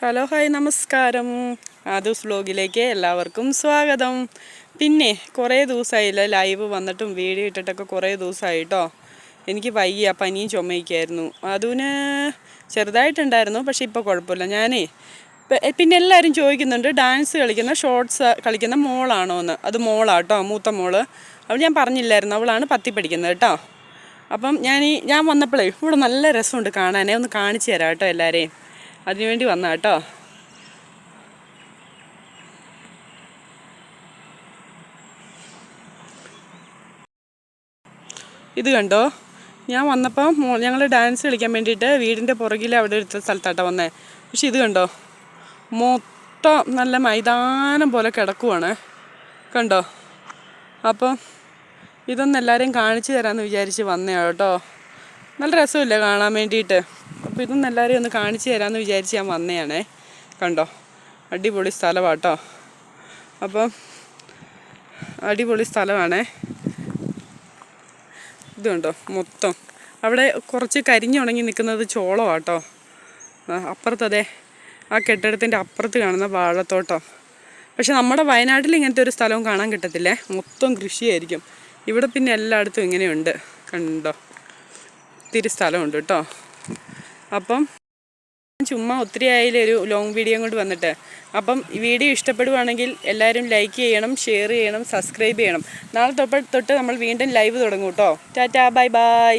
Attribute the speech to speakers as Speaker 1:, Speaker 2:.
Speaker 1: Hello hi നമസ്കാരം. ആദൂസ് വ്ലോഗിലേക്ക് എല്ലാവർക്കും സ്വാഗതം. പിന്നെ കുറേ ദിവസമായില്ല ലൈവ് വന്നിട്ടും വീഡിയോ ഇട്ടിട്ടൊക്കെ കുറേ ദിവസമായി കേട്ടോ. എനിക്ക് വയ്യ, പനിയും ചുമയ്ക്കായിരുന്നു. അതിന് ചെറുതായിട്ടുണ്ടായിരുന്നു, പക്ഷെ ഇപ്പോൾ കുഴപ്പമില്ല. പിന്നെ എല്ലാവരും ചോദിക്കുന്നുണ്ട് ഡാൻസ് കളിക്കുന്ന ഷോർട്സ് കളിക്കുന്ന മോളാണോ എന്ന്. അത് മോളാട്ടോ, മൂത്ത മോള്. അവൾ ഞാൻ പറഞ്ഞില്ലായിരുന്നു, അവളാണ് 10ൽ പഠിക്കുന്നത് കേട്ടോ. അപ്പം ഞാൻ വന്നപ്പോഴേ ഇവിടെ നല്ല രസമുണ്ട് കാണാനേ. ഒന്ന് കാണിച്ചു തരാം കേട്ടോ എല്ലാവരെയും. അതിനുവേണ്ടി വന്ന കേട്ടോ. ഇത് കണ്ടോ, ഞാൻ വന്നപ്പോൾ ഞങ്ങൾ ഡാൻസ് കളിക്കാൻ വേണ്ടിയിട്ട് വീടിൻ്റെ പുറകിൽ അവിടെ ഒരു സ്ഥലത്താട്ടോ വന്നേ. പക്ഷെ ഇത് കണ്ടോ, മൊത്തം നല്ല മൈതാനം പോലെ കിടക്കുവാണ് കണ്ടോ. അപ്പം ഇതൊന്നും എല്ലാവരെയും കാണിച്ചു തരാമെന്ന് വിചാരിച്ച് വന്നതാണ് കേട്ടോ. നല്ല രസമില്ലേ കാണാൻ വേണ്ടിയിട്ട്. അപ്പോൾ ഇതൊന്നും എല്ലാവരെയും ഒന്ന് കാണിച്ചു തരാമെന്ന് വിചാരിച്ച് ഞാൻ വന്നതാണേ. കണ്ടോ, അടിപൊളി സ്ഥലമാണ് കേട്ടോ. അപ്പം അടിപൊളി സ്ഥലമാണേ. ഇത് കണ്ടോ, മൊത്തം അവിടെ കുറച്ച് കരിഞ്ഞുണങ്ങി നിൽക്കുന്നത് ചോളമാണ് കേട്ടോ. അപ്പുറത്തതേ ആ കെട്ടിടത്തിൻ്റെ അപ്പുറത്ത് കാണുന്ന വാഴത്തോട്ടം. പക്ഷെ നമ്മുടെ വയനാട്ടിൽ ഇങ്ങനത്തെ ഒരു സ്ഥലവും കാണാൻ കിട്ടത്തില്ലേ, മൊത്തം കൃഷിയായിരിക്കും. ഇവിടെ പിന്നെ എല്ലായിടത്തും ഇങ്ങനെയുണ്ട് കണ്ടോ, ഒത്തിരി സ്ഥലമുണ്ട് കേട്ടോ. അപ്പം ചുമ്മാ ഒത്തിരി ആയാലൊരു ലോങ് വീഡിയോ കൊണ്ട് വന്നിട്ട്. അപ്പം ഈ വീഡിയോ ഇഷ്ടപ്പെടുവാണെങ്കിൽ എല്ലാവരും ലൈക്ക് ചെയ്യണം, ഷെയർ ചെയ്യണം, സബ്സ്ക്രൈബ് ചെയ്യണം. നാളെ തൊട്ട് നമ്മൾ വീണ്ടും ലൈവ് തുടങ്ങും കേട്ടോ. Tata, bye bye.